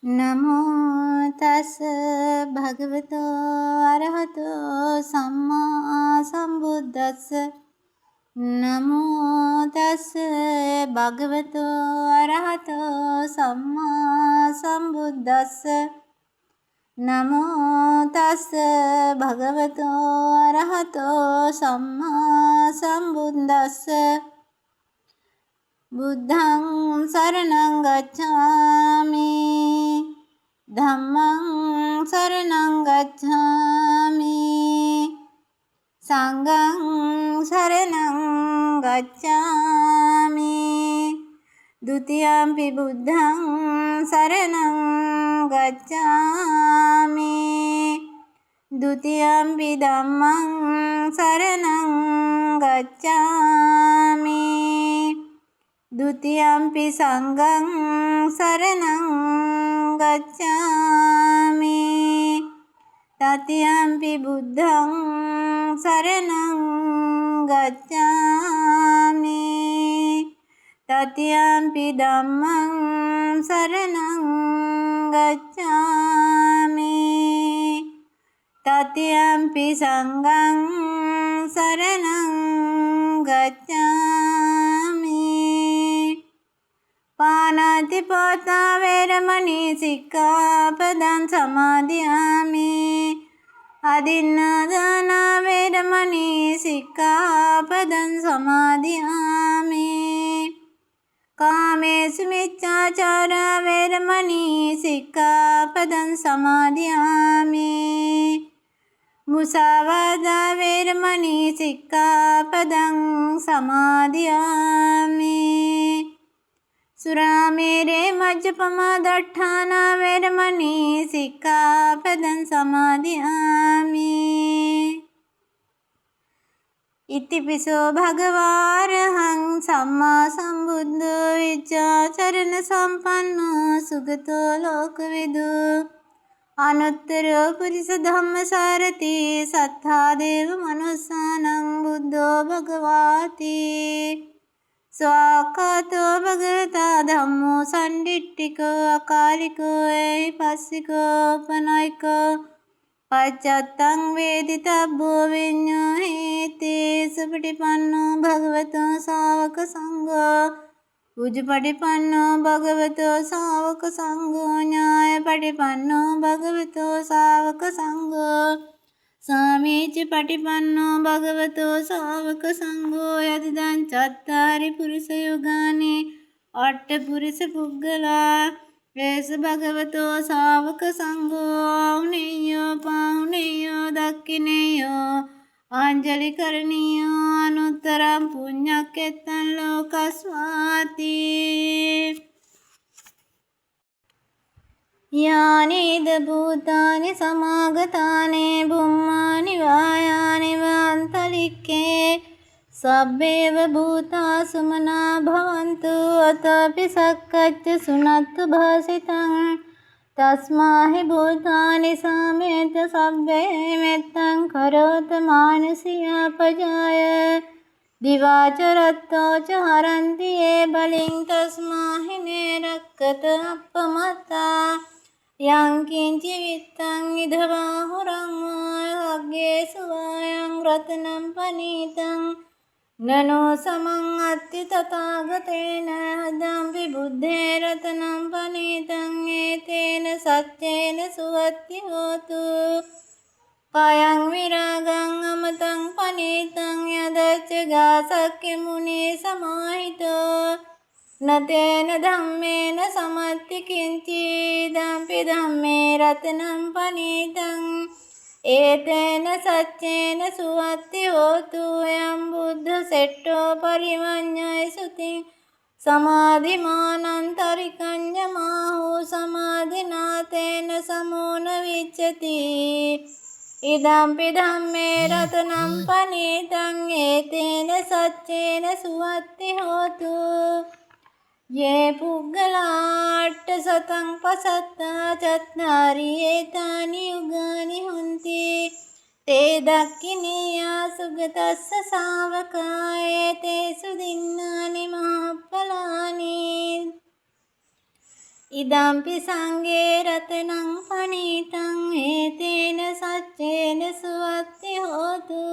නමෝ තස් භගවතෝ අරහතෝ සම්මා සම්බුද්දස්ස. නමෝ තස් භගවතෝ අරහතෝ සම්මා සම්බුද්දස්ස. නමෝ තස් භගවතෝ අරහතෝ සම්මා සම්බුද්දස්ස. බුද්ධං සරණං ගච්ඡාමි ධම්මං සරණං ගච්ඡාමි සංඝං සරණං ගච්ඡාමි ဒုတိယံ පි බුද්ධං සරණං ගච්ඡාමි ဒုတိယံ පි ධම්මං සරණං ගච්ඡාමි ဒုတိယံ පි සංඝං සරණං ගච්ඡාමි တတိယံ පි බුද්ධං සරණං ගච්ඡාමි တတိယံ පි ධම්මං සරණං ගච්ඡාමි တတိယံ පි සංඝං සරණං ගච්ඡාමි. පාණාතිපාතා වේරමණී සික්ඛාපදං සමාදියාමි. අදින්නාදානා වේරමණී සික්ඛාපදං සමාදියාමි. කාමේසු මිච්ඡාචාරා වේරමණී සික්ඛාපදං සමාදියාමි. මුසාවාදා වේරමණී සික්ඛාපදං සමාදියාමි. සුරාමේරේ මජ්ජපමා දට්ඨානා වේරමණී සික්ඛාපදං සමාදියාමි. ඉතිපිසෝ භගවාරහං සම්මා සම්බුද්ධෝ විචාචරණ සම්පන්නෝ සුගතෝ ලෝකවිදු අනුත්තරෝ පුරිස ධම්මසාරති සත්තා දේව මනුස්සානං බුද්ධෝ භගවාති. ස්වාක්ඛාතෝ භගවතා ධම්මෝ සණ්ඩිට්ඨිකෝ අකාලිකෝ එහිපස්සිකෝ උපනයිකෝ පච්චත්තං වේදිතබ්බෝ විඤ්ඤෝ හේති. සුපටිපන්නෝ භගවතෝ ශාවක සංඝෝ උජුපටිපන්නෝ භගවතෝ ශාවක සංඝෝ ඤායපටිපන්නෝ භගවතෝ ශාවක සංඝෝ සාමීච පටිපන්නෝ භගවතෝ ශාවක සංඝෝ යදිදං චත්තාරි පුරිස යුගානි අට්ඨ පුරිස පුග්ගලා වේස භගවතෝ ශාවක සංඝෝ උනේයෝ පාඋනේයෝ දක්ඛිනේයෝ ආංජලි කරණීයෝ අනුත්තරං පුඤ්ඤක්කෙත්තං ලෝකස්වාති. යානිද භූතානි සමාගතානේ බුම්මානි වායානි වන්තලික්කේ සබ්බේව භූතා සුමනා භවන්තු අතපි සක්කච්ච සුනත්තු භාසිතං තස්මාහි භූතානි සමේත සබ්බේ මෙත්තං කරෝත මානසියා පජාය දිවාචරත්තෝ ච හරන්ති ඒ බලින් තස්මාහි නේරක්කත අප්පමත්තා යං කිංචි විත්තං ඉදවා හොරං අග්ගේසු වායං රතනම් පනීතං නනෝ සමං අත්ති තථාගතේන හදම්පි බුද්ධේ රතනම් පනීතං ඒතේන සච්චේන සුවත්ති හෝතු. කායං විරාගං අමතං පනීතං යදච්ච ගාසක්ඛ්‍ය මුනේ සමාහිතෝ නතේන ධම්මේන සමත්ති කිංචි දම්පි ධම්මේ රතනම් පනීතං ඒතේන සච්චේන සුවත්ති හෝතු. යම් බුද්ධ සෙට්ටෝ පරිවඤ්ඤය සුතින් සමාධිමානන්තරිකඤ්ඤමාහු සමාධිනාතේන සමෝන විච්ඡති. ඉදම්පි ධම්මේ රතනම් පනීතං ඒතේන සච්චේන සුවත්ති හෝතු. යේ පුග්ගලාට්ඨ සතං පසත්තා චත්තාරි ඒතානි යුගානි හොන්ති තේ දක්ඛිනියා සුගතස්ස ශාවකායේ තේසු දින්නානි මහප්පලානි ඉදම්පි සංඝේ රතනං පනීතං ඒතේන සච්චේන සුවත්ති හෝතු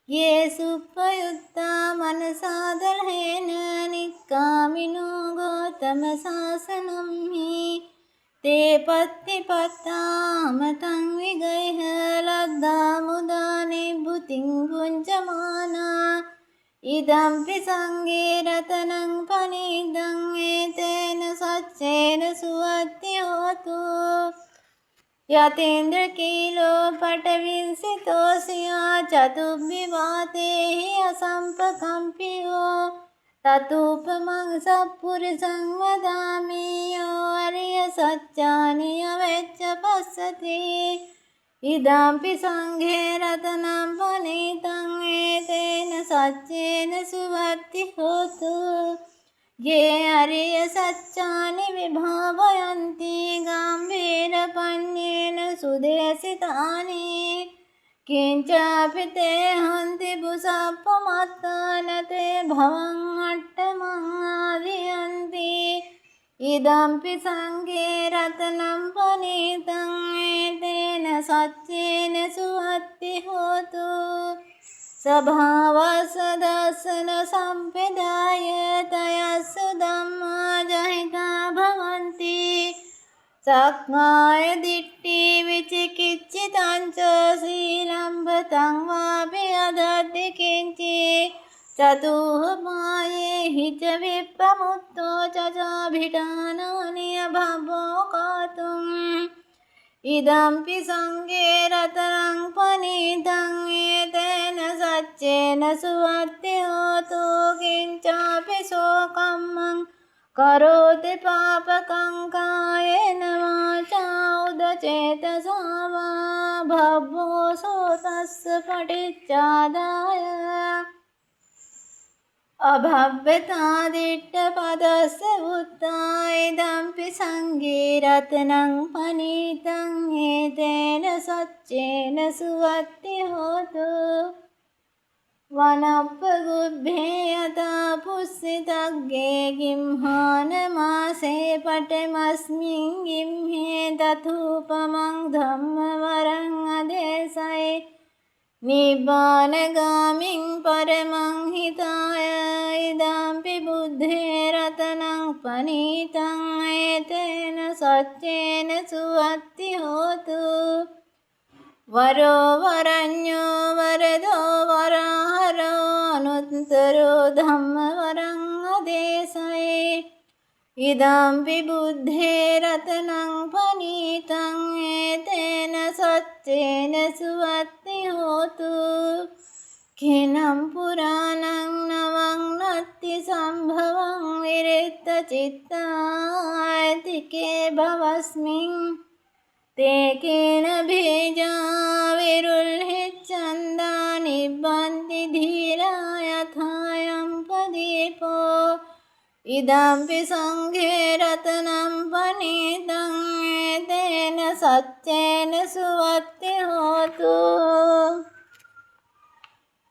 යේ සුප්පයුත්තා මනසාදලහෙන නික්කාමිනෝ ගෝතම සාසනම්හි තේ පත්තිපත්තාමතං විගයහ ලද්දා මුදා නිබ්බුතිං පුංචමානා ඉදම්පි සංඝේ රතනං පනීතං ඒතේන සච්චේන සුවත්ති හෝතු යතේන්ද්‍ර කීලෝ පටවින්සිතෝසියා චතුබ්බිවාතේහි අසම්පකම්පියෝ තතුපමං සප්පුරිසං වදාමි යෝ අරිය සත්‍යානි අවෙච්ච පස්සති ඉදම්පි සංඝේ රතනං පනීතං ඒතේන සච්චේන සුවත්ති හෝතු යේ අරිය සත්‍යානි විභාවයන්ති ගම්භීර පඤ්ඤේන සුදේසිතානි කිංචාපිතේ හන්ති බුසප්පමත්තානතේ භවං අට්ඨමං ආදියන්ති ඉදම්පි සංඝේ රතනං පනීතං ඒතේන සච්චේන සුවත්ති හෝතු සභාවස්ස දස්සන සම්පදාය තයස්සු ධම්මා ජහිතා භවಂತಿ සක්කාය දිට්ඨි විචිකිච්ඡිතං ච සීලම්බතං වාපි අදද්දි කිංචි චතුහ්මායේ හිච විප්පමුත්තෝ චචාභිඨානානිය භවෝ කාතුම් ඉදම්පි සංඝේ රතනං පනීතං ඒතේන සච්චේන සුවත්ති හෝතු කිංචාපි සෝකම්මං කරෝති පාපකං කායේන වාචා උදචේතසා වා භවෝ සෝතස්ස පටිච්චාදාය අභව්‍යතා දිට්ඨ පදස්ස උත්තා ඉදම්පි සංඝේ රතනං පනීතං ඒතේන සච්චේන සුවත්ති හෝතු වනප්පගුබ්බේ යතා පුස්සිතග්ගේ ගිම්හාන මාසේ පටමස්මින් ගිම්හේ දතුපමං ධම්මවරං අදේසයි නිබ්බානගාමින් පරමං හිතාය ඉදම්පි බුද්ධේ රතනං පනීතං ඒතේන සච්චේන සුවත්ති හෝතු වරෝ වරඤ්ඤෝ වරදෝ වරහරෝ අනුත්තරෝ ධම්මවරං අදේසයි ඉදම්පි බුද්ධේ රතනං පනීතං ඒතේන සච්චේන සුවත්ති හෝතු කිනම් පුරාණං නවං නත්ති සම්භවං විරිත්ත චිත්තායතිකේ භවස්මින් තේකේන බීජා විරුල්හිච්ඡන්දා නිබ්බන්ති ධීරා යථායම් පදීපෝ ඉදම්පි සංඝේ රතනං පනීතං ඒතේන සච්චේන සුවත්ති හෝතු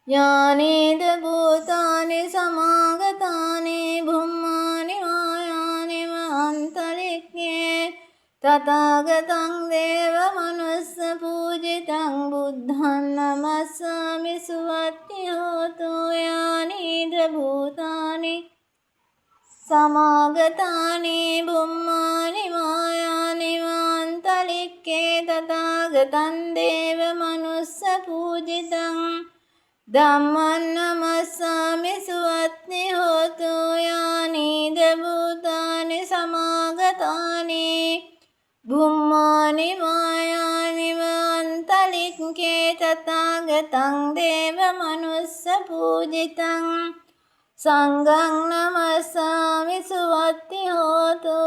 යානේද භූතානි සමාගතානි භුම්මානි මායානි අන්තරික්ඛේ තථාගතං දේව මනුස්ස පූජිතං බුද්ධං නමස්සාමි සුවත්ති හෝතු යානේද භූතානි සමාගතානි බුම්මානි මායානි වාන්තලික්කේ තථාගතං දේව මනුස්ස පූජිතං ධම්මං නමස්සාමි සුවත්ති හෝතු යානීද භූතානි සමාගතානි බුම්මානි මායානි වාන්තලික්කේ තථාගතං දේව මනුස්ස පූජිතං සංඝං නමස්සාමි සුවත්ති හෝතු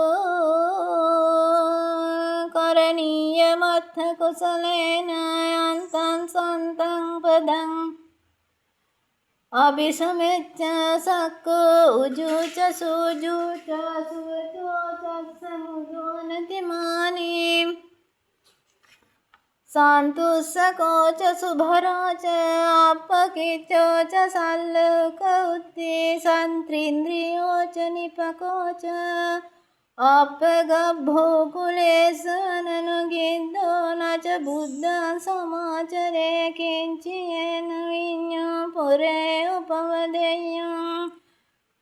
කරණීය මත්ථ කුසලේන යන්තං සන්තං පදං අபிසමෙච්ච සක්කෝ උජුච සූජුච සුවචෝ චස්සමුදෝනති මානී සාන්තුස්සකෝච සුභරෝච අපකිච්චෝච සල්ලක උත්තේ සන්ත්‍රින්ද්‍රියෝච නිපකෝච අපගබ්බෝ කුලේසනනුගිද්දෝ නච බුද්ධං සමාචරේ කිංචයේන විඤ්ඤා පුරේ උපවදෙය්‍යං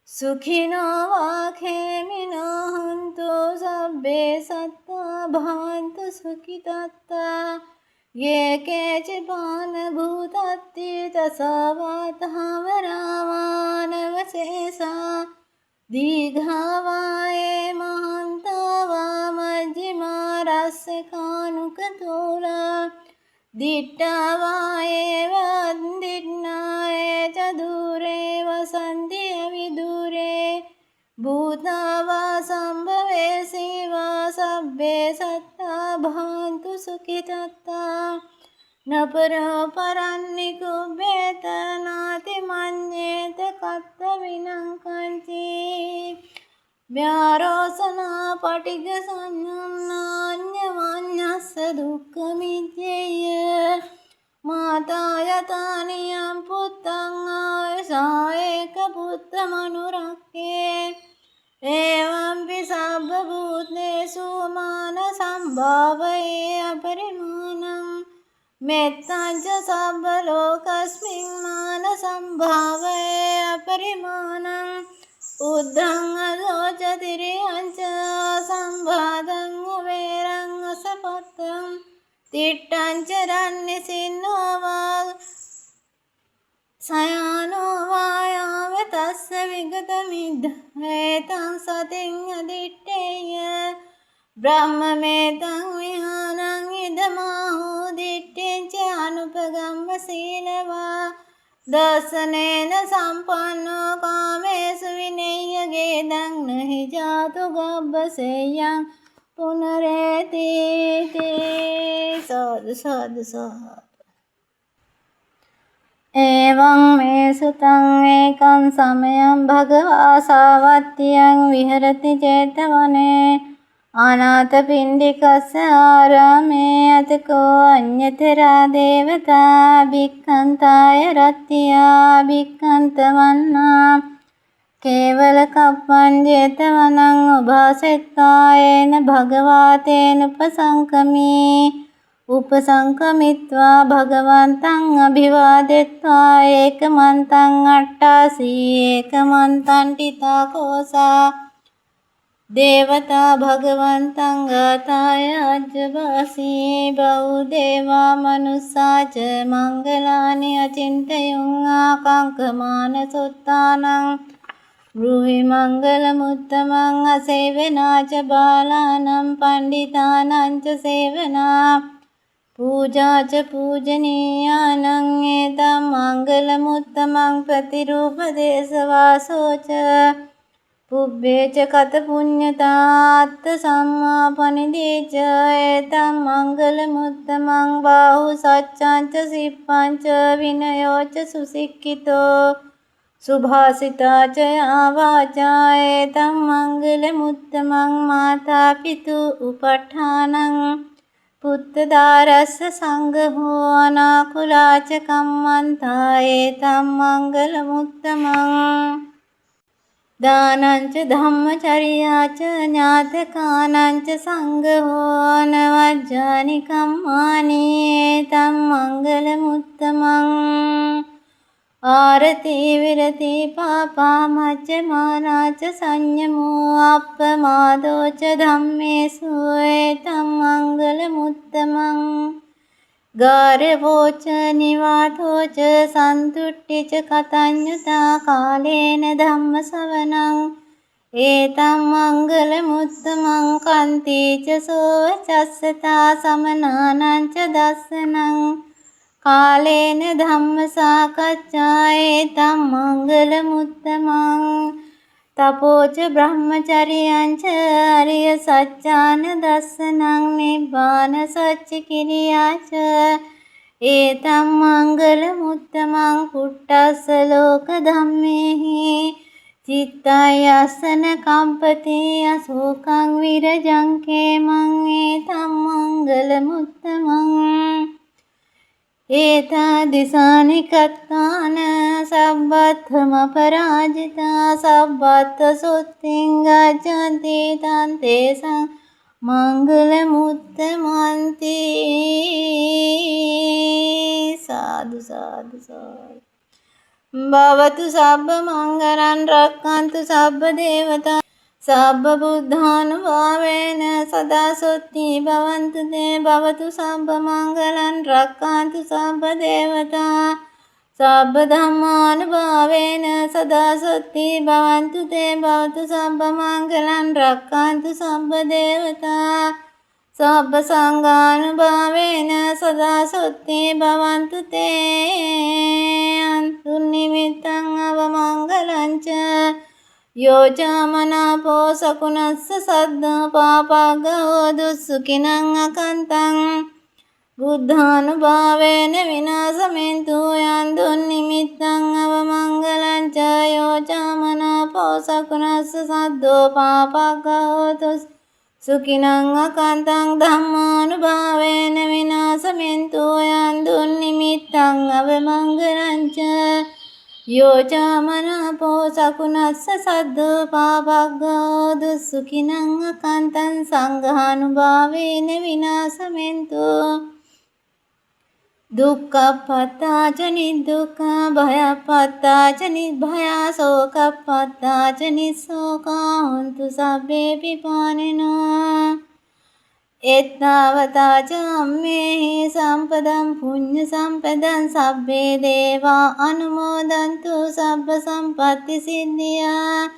සුඛිනෝ වාඛේමිනෝ හන්තු සබ්බේ සත්තා භවන්තු සුඛිතත්තා යේ කේච පාන භූතත්ති තසවාතවරාවානවසේසා දීඝාවායේ මහන්තාවා මජ්ජිමා රස්සකානුකතෝලා දිට්ඨාවායේ වන්දිට්ඨායේ චදුරේ වසන්ති අවිදුරේ භූතාවා සම්භවේ සීවා සබ්බේ සත්තා භවන්තු සුඛිතත්තා නපරෝ පරන්නිකුබ්බේත නාති මඤ්ඤේත කත්ත විනංකංචි ව්‍යාරෝසනා පටිඝ සංඤ්ඤාඤ්ඤවඤ්ඤස්ස දුක්ඛ මිච්ඡේය මාතා යතානියං පුත්තං ආයසායක පුත්ත මනුරක්ඛේ එවංපි සබ්බ භූතේසු මාන සම්භාවයේ අපරිමාණං මෙත්තං ච සබ්බ ලෝකස්මින් මාන සම්භාවයේ අපරිමාණං උද්ධං අදෝච තිරියං ච සම්භාදං වේරං අසපත්තං තිට්ඨං ච රන්නිසින්නෝ වා සයානෝ වායාව තස්ස විගත මිද්ධේතං සතින් අදිට්ඨේය බ්‍රහ්මමේතං විහානං ඉදමාහු දිට්ඨිං ච අනුපගම්ම සීලවා දසනේන සම්පන්නෝ කාමේසු විනේය ගේදං නහි ජාතු ගබ්බසෙයං පුනරේති සාදු සාදු සාදු එවං මේ සුතං ඒකං සමයං භගවා සාවත්තියං විහෙරති 제තවනේ අනාථ පිණ්ඩිකස්ස ආරාමේ අතකෝ අඤ්ඤතරා දේවතා භික්ඛන්තාය රත්තියා භික්ඛන්ත වන්නා කේවල කප්පං 제තවනං උභාසෙත්තායේන භගවාතේන උපසංකමී උපසංකමිත්වා භගවන්තං අභිවාදෙත්වා ඒකමන්තං අට්ඨාසී ඒකමන්තං ටිතා කෝසා දේවතා භගවන්තං ගාතාය අජ්ජවාසී බෞදේවා මනුස්සාච මංගලානි අචින්තයුං ආකංකමාන සුත්තානං බ්‍රූහි මංගල මුත්තමං අසේවනාච බාලානම් පණ්ඩිතානං ච සේවනා පූජාච පූජනීයානං ඒතම් මංගල මුත්තමං ප්‍රතිරූපදේශවාසෝච පුබ්බේච කත පුඤ්ඤතාත්ත සම්මාපනිදීච ඒතම් මංගල මුත්තමං බාහු සච්ඡං ච සිප්පං ච විනයෝච සුසික්ඛිතෝ සුභාසිතා ච ආවාචා ඒතම් මංගල මුත්තමං මාතා පිතු උපට්ඨානං පුත්තදාරස්ස සංඝෝ අනාකුලාච කම්මන්තා ඒතම් මංගල මුත්තමං දානං ච ධම්මචර්යා ච ඥාතකානං ච සංඝෝ නවජ්ජානි කම්මානි ඒතම් මංගල මුත්තමං ආරති විරති පාපා මච්චමානා ච සංයමෝ අප්පමාදෝ ච ධම්මේසු ඒතම් මංගල මුත්තමං ගාරවෝ ච නිවාතෝ ච සන්තුට්ඨි ච කතඤ්ඤුතා කාලේන ධම්ම ශ්‍රවණං ඒතම් මංගල මුත්තමං කන්ති ච සෝවචස්සතා සමනානං ච දස්සනං කාලේන ධම්ම සාකච්ඡා ඒතම් මංගල මුත්තමං තපෝච බ්‍රහ්මචර්යං ච අරිය සත්‍යාන දස්සනං නිබ්බාන සච්ච කිරියා ච ඒතම් මංගල මුත්තමං කුට්ටස්ස ලෝක ධම්මේහි චිත්තයස්සන කම්පති අසෝකං විරජං කේමං ඒතම් මංගල මුත්තමං ඒතාදිසානි කත්තාන සබ්බත්ථම පරාජිතා සබ්බත්ථ සුත්තිං ගච්ඡanti තං තේසං මංගල මුත්තමන්ති. සාදු සාදු සාදු. භවතු සබ්බ මංගලං රක්ඛන්තු සබ්බ දේවතා සබ්බ බුද්ධානුභාවේන සදා සොත්ති භවන්තු තේ. භවතු සබ්බ මංගලං රක්ඛන්තු සබ්බ දේවතා සබ්බ ධම්මානුභාවේන සදා සොත්ති භවන්තු තේ. භවතු සබ්බ මංගලං රක්ඛන්තු සබ්බ දේවතා සබ්බ සංඝානුභාවේන සදා සොත්ති භවන්තු තේ. අන්තු නිමිත්තං අවමංගලං ච යෝචාමනාපෝ සකුණස්ස සද්දා පාපග්ගෝ දුස්සුඛිනං අකන්තං බුද්ධානුභාවේන විනාශමෙන්තු යං දුන්නිමිත්තං අවමංගලං ච යෝචාමනාපෝ සකුණස්ස සද්දෝ පාපග්ගෝ දුස්සුඛිනං අකන්තං ධම්මානුභාවේන විනාශමෙන්තු යං දුන්නිමිත්තං අවමංගලං ච යෝචාමනාපෝ සකුණස්ස සද්දෝ පාපග්ගෝ දුස්සුඛිනං අකන්තං සංඝානුභාවේන විනාශමෙන්තු. දුක්ඛප්පත්තාච නිදුක්ඛා භයප්පත්තාච නිභයා සෝකප්පත්තාච නිස්සෝකා හොන්තු සබ්බේ පිපානිනෝ. එත්තාවතාච අම්මේහි සම්පදං පුඤ්ඤ සම්පදං සබ්බේ දේවා අනුමෝදන්තු සබ්බ සම්පත්ති සිද්ධියා.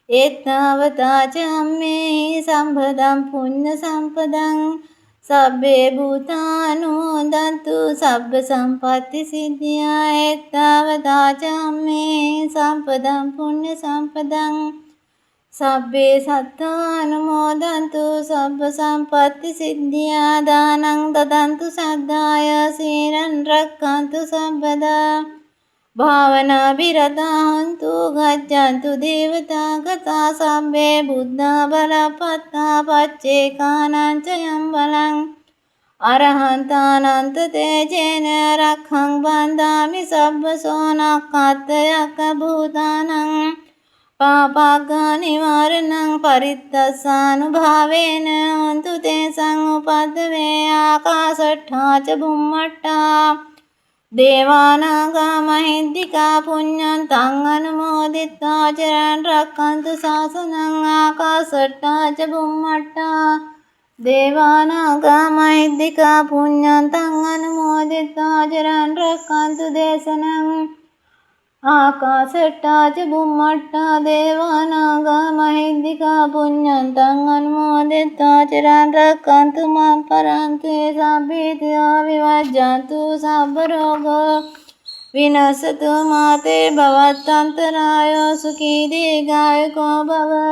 එත්තාවතාච අම්මේහි සම්පදං පුඤ්ඤ සම්පදං සබ්බේ භූතානුමෝදන්තු සබ්බ සම්පත්ති සිද්ධියා. එත්තාවතාච අම්මේහි සම්පදං පුඤ්ඤ සම්පදං සබ්බේ සත්තානුමෝදන්තු සබ්බ සම්පත්ති සිද්ධියා. දානං දදන්තු සද්ධාය සීලං රක්ඛන්තු සම්පදා භාවනා විරතා හොන්තු ගච්ඡන්තු දේවතා ගතා සබ්බේ බුද්ධා බලපත්තා පච්චේකානං ච යම් බලං අරහන්තානන්ත තේජේන රක්ඛං බන්දාමි සබ්බ සෝනක්ඛත්තයක භූතානං පාපග්ගා නිවාරණං පරිත්තස්සානුභාවේන හොන්තු තේසං උපද්දවේ ආකාශට්ඨා ච බුම්මට්ඨා දේවානාගා මහිද්దికා පුඤ්ඤං තං අනුමෝදිත්වා චරණ රක්ඛන්තු ශාසනං ආකාශට්ඨා ච බුම්මට්ඨා දේවානාගා මහිද්దికා පුඤ්ඤං තං අනුමෝදිත්වා චරණ රක්ඛන්තු දේශනං ආකාශට්ඨා ච බුම්මට්ඨා දේවානාගා මහිද්దికා පුඤ්ඤං තං අනුමෝදිත්වා චිරං රක්ඛන්තු මං පරන්ති. සබ්බීතියෝ විවජ්ජන්තු සබ්බ රෝගෝ විනසතු මාතේ භවත්තන්තරායෝ සුඛී දීඝායුකෝ භව.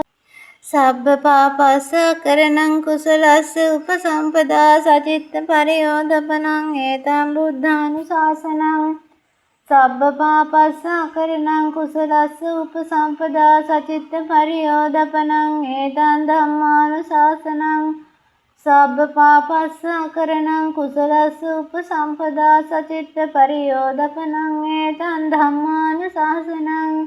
සබ්බ පාපස්ස කරණං කුසලස්ස උපසම්පදා සචිත්ත පරියෝදපනං ඒතං බුද්ධානුශාසනං. සබ්බ පාපස්ස කරණං කුසලස්ස උපසම්පදා සචිත්ත පරියෝදපනං ඒතං ධම්මානුශාසනං. සබ්බ පාපස්ස කරණං කුසලස්ස උපසම්පදා සචිත්ත පරියෝදපනං ඒතං ධම්මානුශාසනං.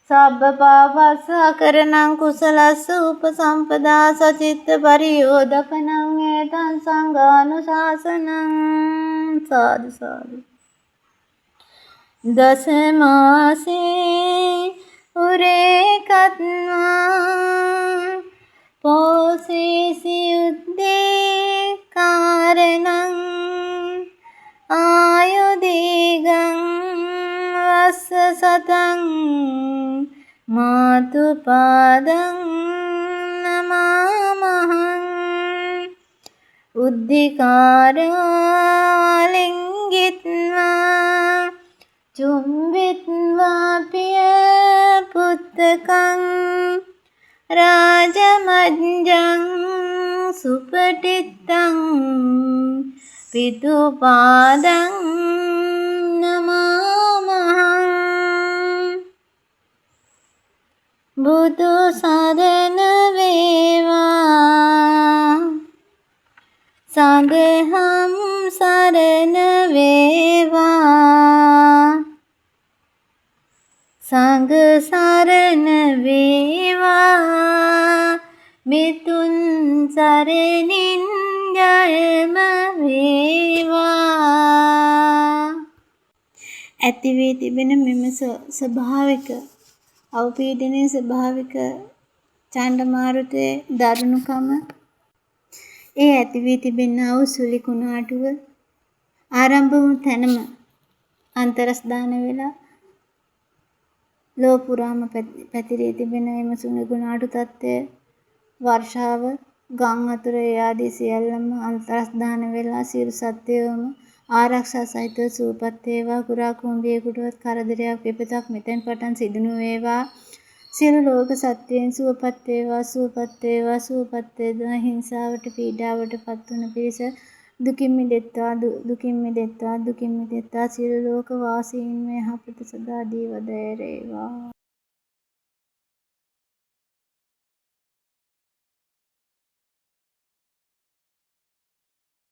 සබ්බ පාපස්ස කරණං කුසලස්ස උපසම්පදා සචිත්ත පරියෝදපනං ඒතං සංඝානුශාසනං. සාදු සාදු. දස මාසේ උරේකත්වා පෝසේසි උද්දේ කාරණං ආයුදීගං වස්ස සතං මාතු පාදං නමාමහං උද්ධිකාරාලිංගිත්වා චුම්බිත්වා පිය පුත්තකං රාජමජ්ජං සුපටිත්තං පිතුපාදං නමාමහං. බුදු සරණ වේවා සදහම් සරණ වේවා සංඝ සරණ වේවා මිතුන් සරණින් ජයම වේවා. ඇති වී තිබෙන මෙම ස්වභාවික අවපීඩනයේ ස්වභාවික චණ්ඩමාරුතයේ දරුණුකම ඒ ඇති වී තිබෙනා වූ සුළි කුණාටුව ආරම්භ වූ තැනම අන්තරස්ථාන වෙලා ලොව පුරාම පැතිරී තිබෙන එම සුළි කුණාටු තත්ත්වය වර්ෂාව ගම් වතුර ඒ ආදී සියල්ලම අන්තර්ධාන වෙලා සියලු සත්වයෝම ආරක්ෂා සහිතව සුවපත් වේවා. කුරා කුඹියෙකුටවත් කරදරයක් විපතක් මෙතෙන් පටන් සිදු නොවේවා. සියලු ලෝක සත්වයන් සුවපත් වේවා සුවපත් වේවා සුවපත් වේවා. හිංසාවට පීඩාවට පත්වන පිරිස දුකින් මිදෙත්වා දුකින් මිදෙත්වා දුකින් මිදෙත්වා. සියලු ලෝක වාසීන්ම යහපත සදා දී වදාරේවා.